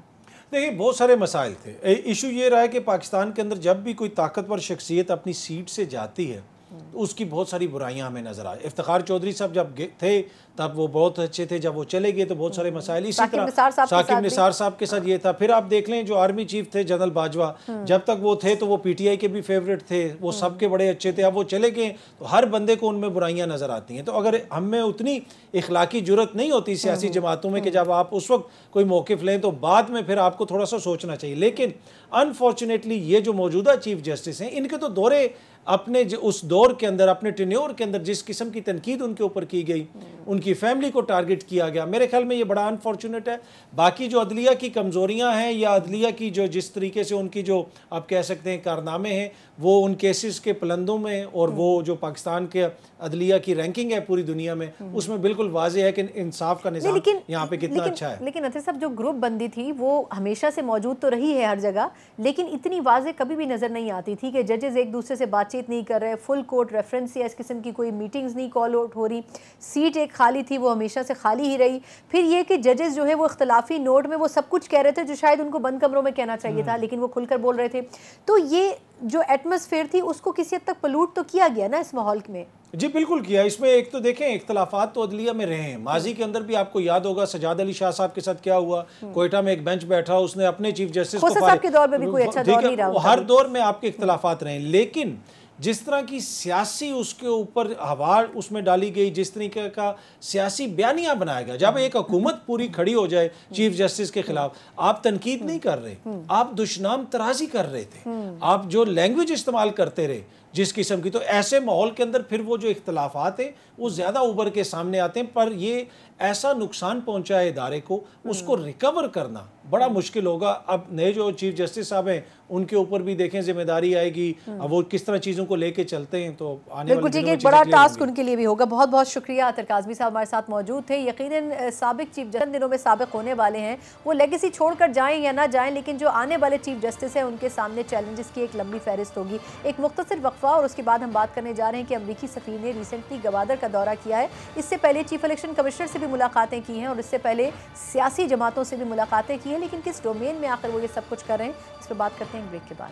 देखिए, बहुत सारे मसाइल थे। इशू ये रहा है कि पाकिस्तान के अंदर जब भी कोई ताकतवर शख्सियत अपनी सीट से जाती है तो उसकी बहुत सारी बुराइयां हमें नजर आए। इफ्तिखार चौधरी साहब जब थे तब वो बहुत अच्छे थे, जब वो चले गए तो बहुत सारे मसाइल। इसी तरह साकिब निसार साहब के साथ ये था। फिर आप देख लें जो आर्मी चीफ थे जनरल बाजवा, जब तक वो थे तो वो PTI के भी फेवरेट थे, वो सबके बड़े अच्छे थे। अब वो चले गए तो हर बंदे को उनमें बुराइयां नजर आती हैं। तो अगर हमें उतनी इखलाकी जुर्रत नहीं होती सियासी जमातों में कि जब आप उस वक्त कोई मौक़िफ़ लें तो बाद में फिर आपको थोड़ा सा सोचना चाहिए। लेकिन अनफॉर्चुनेटली ये जो मौजूदा चीफ जस्टिस हैं, इनके तो दौरे अपने उस दौर के अंदर, अपने टेन्योर के अंदर जिस किस्म की तनकीद उनके ऊपर की गई, उनकी फैमिली को टारगेट किया गया, मेरे ख्याल में ये बड़ा अनफॉर्चुनेट है। बाकी जो अदलिया की कमज़ोरियां हैं या अदलिया की जो जिस तरीके से उनकी जो आप कह सकते हैं कारनामे हैं, वो उन केसेस के पलंदों में और वो जो पाकिस्तान के अदलिया की रैंकिंग है पूरी दुनिया में, उसमें बिल्कुल वाज़ेह है कि इंसाफ का निज़ाम यहाँ पे कितना अच्छा है। लेकिन अतर साहब, जो ग्रुप बंदी थी वो हमेशा से मौजूद तो रही है हर जगह, लेकिन इतनी वाज़ेह कभी भी नज़र नहीं आती थी कि जजेस एक दूसरे से बातचीत नहीं कर रहे, फुल कोर्ट रेफरेंस या इस किस्म की कोई मीटिंग्स नहीं कॉल आउट हो रही, सीट एक खाली थी वो हमेशा से खाली ही रही। फिर ये कि जजेस जो है वो इख्तलाफी नोट में वो सब कुछ कह रहे थे जो शायद उनको बंद कमरों में कहना चाहिए था, लेकिन वो खुलकर बोल रहे थे। तो ये जो एटमॉस्फेयर थी उसको किसी हद तक पलूट तो किया गया ना इस माहौल में? जी बिल्कुल किया। इसमें एक तो देखें, इख्तलाफात तो अदलिया में रहे हैं, माजी के अंदर भी आपको याद होगा सजाद अली शाह साहब के साथ क्या हुआ, कोयटा में एक बेंच बैठा, उसने अपने चीफ जस्टिस को साहब के दौर में भी कोई अच्छा दौर नहीं रहा, हर दौर में आपके इख्तलाफात रहे। लेकिन जिस तरह की सियासी उसके ऊपर हवा उसमें डाली गई, जिस तरीके का सियासी बयानिया बनाया गया, जब एक हुकूमत पूरी खड़ी हो जाए चीफ जस्टिस के खिलाफ, आप तनकीद नहीं कर रहे, आप दुश्मनाम तराजी कर रहे थे, आप जो लैंग्वेज इस्तेमाल करते रहे जिस किस्म की, तो ऐसे माहौल के अंदर फिर वो जो इख्तलाफात हैं वो ज़्यादा उभर के सामने आते हैं। पर ये ऐसा नुकसान पहुंचा है इदारे को, उसको रिकवर करना बड़ा मुश्किल होगा। अब नए जो चीफ जस्टिस साहब हैं उनके ऊपर भी देखें जिम्मेदारी आएगी, अब वो किस तरह चीज़ों को लेके चलते हैं, तो आने वाले दिनों में एक बड़ा टास्क उनके लिए भी होगा। बहुत बहुत शुक्रिया। अतर काज़मी साहब हमारे साथ मौजूद थे। यकीनन साबिक चीफ जस्टिस दिनों में साबिक होने वाले हैं, वो लेगेसी छोड़कर जाएं या ना जाएं, लेकिन जो आने वाले चीफ जस्टिस हैं उनके सामने चैलेंजेस की एक लंबी फहरिस्त होगी। एक मुख्तसर वक्फा और उसके बाद हम बात करने जा रहे हैं कि अमरीकी सफ़ीर ने रिसेंटली गवादर का दौरा किया है। इससे पहले चीफ इलेक्शन कमिश्नर से भी मुलाकातें की हैं और इससे पहले सियासी जमातों से भी मुलाकातें की हैं, लेकिन किस डोमेन में आकर वो ये सब कुछ कर रहे हैं, इस पर बात करते हैं ब्रेक के बाद।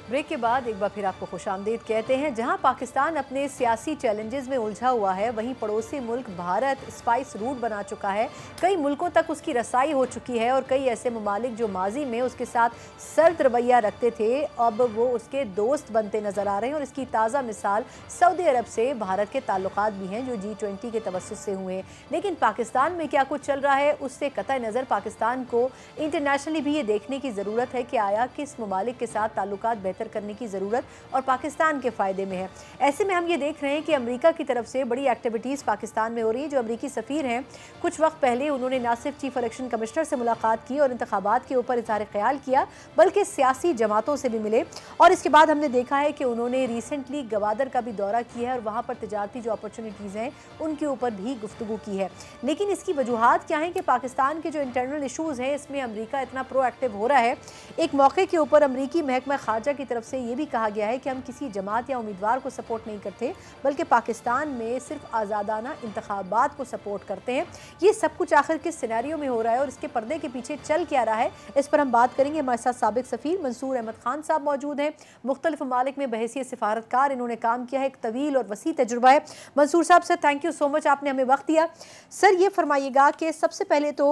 ब्रेक के बाद एक बार फिर आपको खुशामदीद कहते हैं। जहां पाकिस्तान अपने सियासी चैलेंजेस में उलझा हुआ है, वहीं पड़ोसी मुल्क भारत स्पाइस रूट बना चुका है। कई मुल्कों तक उसकी रसाई हो चुकी है और कई ऐसे ममालिक जो माजी में उसके साथ सर्द रवैया रखते थे, अब वो उसके दोस्त बनते नजर आ रहे हैं। और इसकी ताज़ा मिसाल सऊदी अरब से भारत के ताल्लुकात भी हैं, जो G20 के तवस्सुत से हुए हैं। लेकिन पाकिस्तान में क्या कुछ चल रहा है, उससे कतई नज़र पाकिस्तान को इंटरनेशनली भी ये देखने की ज़रूरत है कि आया किस ममालिक के साथ ताल्लुकात बेहतर करने की ज़रूरत और पाकिस्तान के फ़ायदे में है। ऐसे में हम ये देख रहे हैं कि अमेरिका की तरफ से बड़ी एक्टिविटीज़ पाकिस्तान में हो रही है। जो अमेरिकी सफ़ीर हैं, कुछ वक्त पहले उन्होंने ना सिर्फ चीफ इलेक्शन कमिश्नर से मुलाकात की और इंतखाबात के ऊपर इज़हार ख्याल किया, बल्कि सियासी जमातों से भी मिले। और इसके बाद हमने देखा है कि उन्होंने रिसेंटली गवादर का भी दौरा किया है और वहाँ पर तजारती जो अपॉर्चुनिटीज़ हैं उनके ऊपर भी गुफ्तगू की है। लेकिन इसकी वजूहात क्या हैं कि पाकिस्तान के जो इंटरनल इशूज़ हैं, इसमें अमेरिका इतना प्रोएक्टिव हो रहा है। एक मौके के ऊपर अमेरिकी महकमा खारजा की तरफ से ये भी कहा गया है कि हम किसी जमात या उम्मीदवार को सपोर्ट नहीं करते, बल्कि पाकिस्तान में सिर्फ आज़ादाना इंतखाबात को सपोर्ट करते हैं। ये सब कुछ आखिर किस सिनेरियो में हो रहा है और इसके पर्दे के पीछे चल क्या रहा है, इस पर हम बात करेंगे। हमारे साथ साबिक सफ़ीर मंसूर अहमद खान साहब मौजूद हैं। मुख्तलिफ ममालिक में बहैसियत सिफारतकार इन्होंने काम किया है, एक तवील और वसी तजुर्बा है। मंसूर साहब, sir thank you so much, आपने हमें वक्त दिया। सर ये फरमाइएगा कि सबसे पहले तो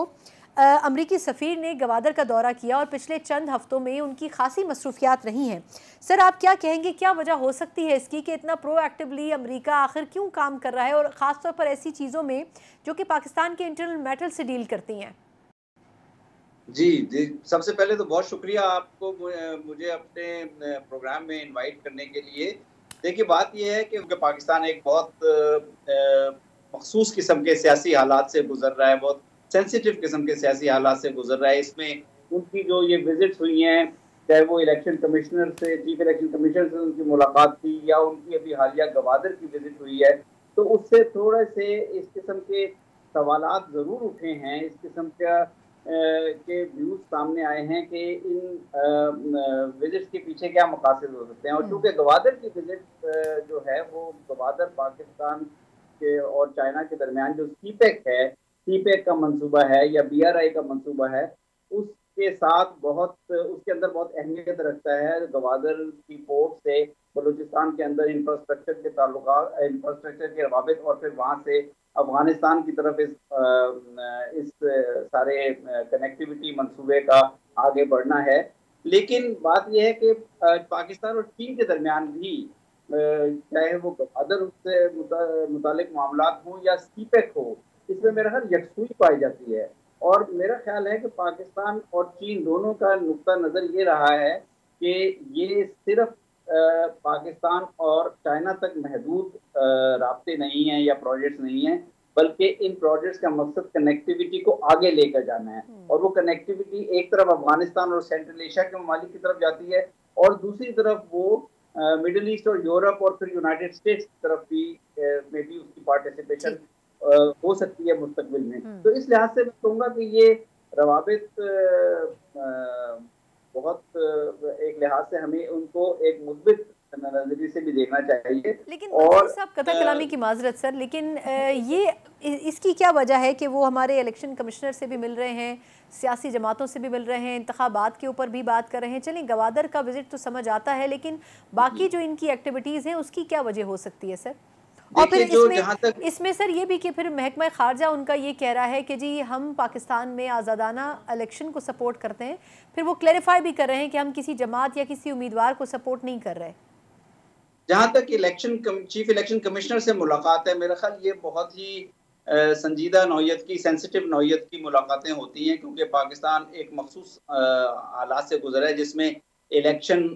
अमरीकी सफ़ीर ने गवादर का दौरा किया और पिछले चंद हफ्तों में उनकी खासी मसरूफियात रही हैं। सर आप क्या कहेंगे, क्या वजह हो सकती है इसकी कि इतना प्रोएक्टिवली अमरीका आखिर क्यों काम कर रहा है, और ख़ास तौर पर ऐसी चीज़ों में जो कि पाकिस्तान के इंटरनल मैटर से डील करती हैं? जी जी, सबसे पहले तो बहुत शुक्रिया आपको मुझे अपने प्रोग्राम में इनवाइट करने के लिए। देखिए, बात यह है कि पाकिस्तान एक बहुत मखसूस किस्म के सियासी हालात से गुजर रहा है, बहुत सेंसिटिव किस्म के सियासी हालात से गुजर रहा है। इसमें उनकी जो ये विजिट्स हुई हैं, चाहे वो इलेक्शन कमिश्नर से, चीफ इलेक्शन कमिश्नर से उनकी मुलाकात थी, या उनकी अभी हालिया गवादर की विजिट हुई है, तो उससे थोड़े से इस किस्म के सवालात ज़रूर उठे हैं, इस किस्म के व्यूज सामने आए हैं कि इन विजिट्स के पीछे क्या मकासद हो सकते हैं। और चूँकि गवादर की विजिट जो है वो गवादर पाकिस्तान के और चाइना के दरमियान जो सीपेक का मंसूबा है या BRI का मंसूबा है, उसके साथ उसके अंदर बहुत अहमियत रखता है। गवादर की पोर्ट से बलूचिस्तान के अंदर इंफ्रास्ट्रक्चर के ताल्लुकात, इंफ्रास्ट्रक्चर के रवाबित, और फिर वहाँ से अफगानिस्तान की तरफ इस सारे कनेक्टिविटी मंसूबे का आगे बढ़ना है। लेकिन बात यह है कि पाकिस्तान और चीन के दरमियान भी चाहे वो गवादर उससे मुतालिक मामलात हों या सीपेक हो, इसमें मेरा ख्याल यकसुई पाई जाती है। और मेरा ख्याल है कि पाकिस्तान और चीन दोनों का नुक्ता नज़र ये रहा है कि ये सिर्फ पाकिस्तान और चाइना तक महदूद राब्ते नहीं हैं या प्रोजेक्ट्स नहीं हैं, बल्कि इन प्रोजेक्ट्स का मकसद कनेक्टिविटी को आगे लेकर जाना है। और वो कनेक्टिविटी एक तरफ अफगानिस्तान और सेंट्रल एशिया के ममालिक की तरफ जाती है, और दूसरी तरफ वो मिडिल ईस्ट और यूरोप और फिर यूनाइटेड स्टेट्स की तरफ भी में भी उसकी पार्टिसिपेशन हो सकती है मुस्तकबिल में। तो इस लिहाज से मैं कहूँगा कि ये रवाबित बहुत एक लिहाज से हमें उनको एक मुस्बित नजरिए से भी देखना चाहिए। लेकिन और साहब, कथा कलामी की माजरत सर, लेकिन ये इसकी क्या वजह है कि वो हमारे इलेक्शन कमिश्नर से भी मिल रहे हैं, सियासी जमातों से भी मिल रहे हैं, इंतखाबात के ऊपर भी बात कर रहे हैं। चलिए गवादर का विजिट तो समझ आता है, लेकिन बाकी जो इनकी एक्टिविटीज़ हैं उसकी क्या वजह हो सकती है सर? और फिर इसमें सर ये भी कि फिर महकमा खारजा उनका ये कह रहा है कि जी हम पाकिस्तान में आज़ादाना इलेक्शन को सपोर्ट करते हैं, फिर वो क्लैरिफाई भी कर रहे हैं कि हम किसी जमात या किसी उम्मीदवार को सपोर्ट नहीं कर रहे। जहाँ तक चीफ इलेक्शन कमिश्नर से मुलाकात है, मेरा ख्याल ये बहुत ही संजीदा नौयत की, सेंसिटिव नौयत की मुलाकातें होती हैं, क्योंकि पाकिस्तान एक मखसूस हालात से गुजरा है जिसमें इलेक्शन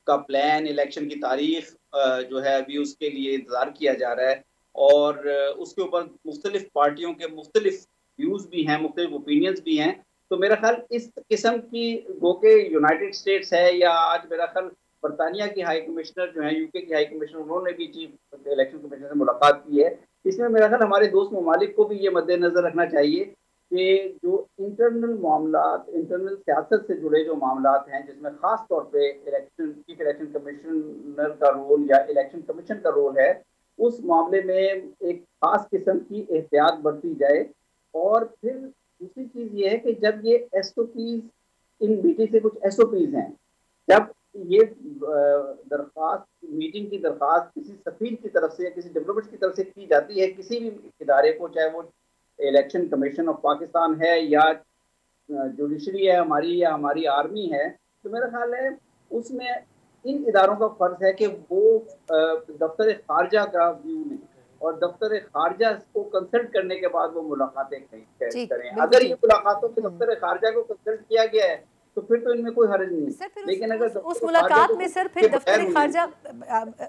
का प्लान, इलेक्शन की तारीख जो है अभी उसके लिए इंतज़ार किया जा रहा है, और उसके ऊपर मुख्तलिफ पार्टियों के मुख्तलिफ व्यूज़ भी हैं, मुख्तलिफ ओपिनियंस भी हैं। तो मेरा ख्याल इस किस्म की, गो के यूनाइटेड स्टेट्स है या आज मेरा ख्याल बरतानिया की हाई कमिश्नर जो है, UK की हाई कमिश्नर, उन्होंने भी चीफ इलेक्शन कमिश्नर से मुलाकात की है। इसमें मेरा ख्याल हमारे दोस्त ममालिक को भी ये मद्देनजर रखना चाहिए कि जो इंटरनल मामलात, इंटरनल सियासत से जुड़े जो मामलात हैं, जिसमें ख़ास तौर पे चीफ इलेक्शन कमिश्नर का रोल या इलेक्शन कमीशन का रोल है, उस मामले में एक ख़ास किस्म की एहतियात बरती जाए। और फिर दूसरी चीज़ ये है कि जब ये SOPs, इन BT से कुछ SOPs हैं, जब ये दरख्वास्त, मीटिंग की दरख्वास्त किसी सफीर की तरफ से या किसी डेवलपर्स की तरफ से की जाती है किसी भी इदारे को, चाहे वो इलेक्शन कमीशन ऑफ पाकिस्तान है या जुडिशरी है हमारी या हमारी आर्मी है, तो मेरा ख्याल है उसमें इन इदारों का फर्ज है कि वो दफ्तर खारजा का व्यू लें और दफ्तर खारजा को कंसल्ट करने के बाद वो मुलाकातें करें। अगर ये मुलाकातों के दफ्तर खारजा को कंसल्ट किया गया है तो फिर तो इनमें कोई हर्ज नहीं। सर फिर लेकिन अगर उस मुलाकात में सर फिर दफ्तर खारजा,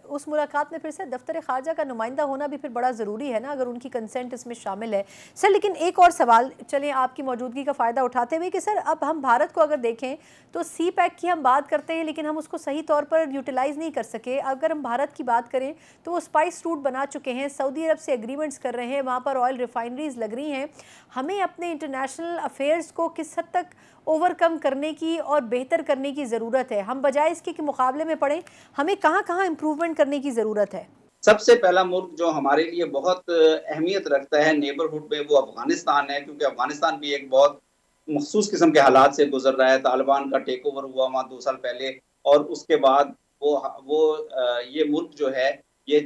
उस मुलाकात में फिर सर दफ्तर खारजा का नुमाइंदा होना भी फिर बड़ा ज़रूरी है ना, अगर उनकी कंसेंट इसमें शामिल है। सर लेकिन एक और सवाल, चलें आपकी मौजूदगी का फ़ायदा उठाते हुए कि सर अब हम भारत को अगर देखें तो सी पैक की हम बात करते हैं लेकिन हम उसको सही तौर पर यूटिलाइज़ नहीं कर सके। अगर हम भारत की बात करें तो वो स्पाइस रूट बना चुके हैं, सऊदी अरब से एग्रीमेंट्स कर रहे हैं, वहाँ पर ऑयल रिफाइनरीज लग रही हैं। हमें अपने इंटरनेशनल अफेयर्स को किस हद तक ओवरकम करने की और बेहतर करने की ज़रूरत है? हम बजाय इसके कि मुकाबले में पड़े, हमें कहाँ कहाँ इम्प्रूवमेंट करने की ज़रूरत है? सबसे पहला मुल्क जो हमारे लिए बहुत अहमियत रखता है नेबरहुड में वो अफगानिस्तान है, क्योंकि अफगानिस्तान भी एक बहुत मखसूस किस्म के हालात से गुजर रहा है। तालिबान का टेक ओवर हुआ वहाँ 2 साल पहले और उसके बाद ये मुल्क जो है ये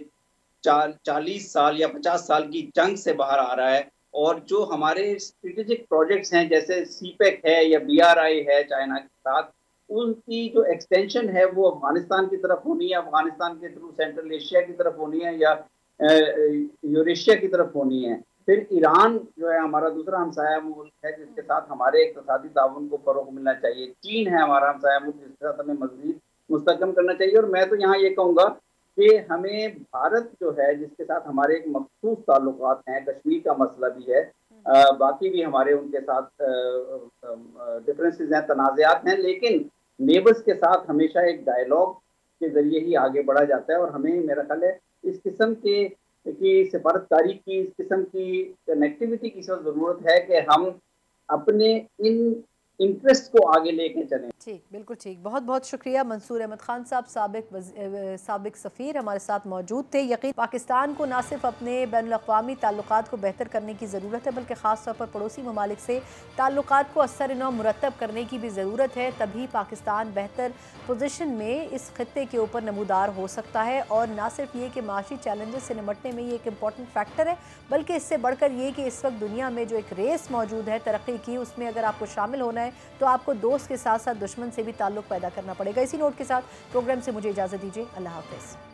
40 साल या 50 साल की जंग से बाहर आ रहा है। और जो हमारे स्ट्रेटेजिक प्रोजेक्ट्स हैं जैसे सीपेक है या BRI है चाइना के साथ, उनकी जो एक्सटेंशन है वो अफगानिस्तान की तरफ होनी है, अफगानिस्तान के थ्रू सेंट्रल एशिया की तरफ होनी है या यूरेशिया की तरफ होनी है। फिर ईरान जो है हमारा दूसरा हमसाया मुल्क है जिसके साथ हमारे इक़्तिसादी ताउन को फ़रोग़ मिलना चाहिए। चीन है हमारा हमसाया मुल्क जिसके साथ हमें मज़ीद मुस्तहकम करना चाहिए। और मैं तो यहाँ ये कहूँगा कि हमें भारत जो है जिसके साथ हमारे एक मखसूस ताल्लुकात हैं, कश्मीर का मसला भी है, बाकी भी हमारे उनके साथ डिफरेंसेस हैं, तनाज़ात हैं, लेकिन नेबर्स के साथ हमेशा एक डायलॉग के ज़रिए ही आगे बढ़ा जाता है। और हमें मेरा ख्याल है इस किस्म की सिफारतकारी की, इस किस्म की कनेक्टिविटी की ज़रूरत है कि हम अपने इन इंटरेस्ट को आगे लेके चलें। ठीक, बिल्कुल ठीक। बहुत बहुत शुक्रिया मंसूर अहमद खान साहब, साबिक सफ़ीर हमारे साथ मौजूद थे। यकीन पाकिस्तान को ना सिर्फ अपने बैनुल-अक़वामी ताल्लुकात को बेहतर करने की ज़रूरत है बल्कि ख़ास तौर पर पड़ोसी ममालिक से ताल्लुकात को असर-ए-नौ मुरतब करने की भी ज़रूरत है। तभी पाकिस्तान बेहतर पोजीशन में इस खित्ते के ऊपर नमूदार हो सकता है। और ना सिर्फ ये कि माशी चैलेंजेस से निपटने में ये एक इम्पॉर्टेंट फैक्टर है, बल्कि इससे बढ़कर ये कि इस वक्त दुनिया में जो एक रेस मौजूद है तरक्की की, उसमें अगर आपको शामिल होना है तो आपको दोस्त के साथ साथ दुश्मन से भी ताल्लुक़ पैदा करना पड़ेगा। इसी नोट के साथ प्रोग्राम से मुझे इजाज़त दीजिए। अल्लाह हाफ़िज़।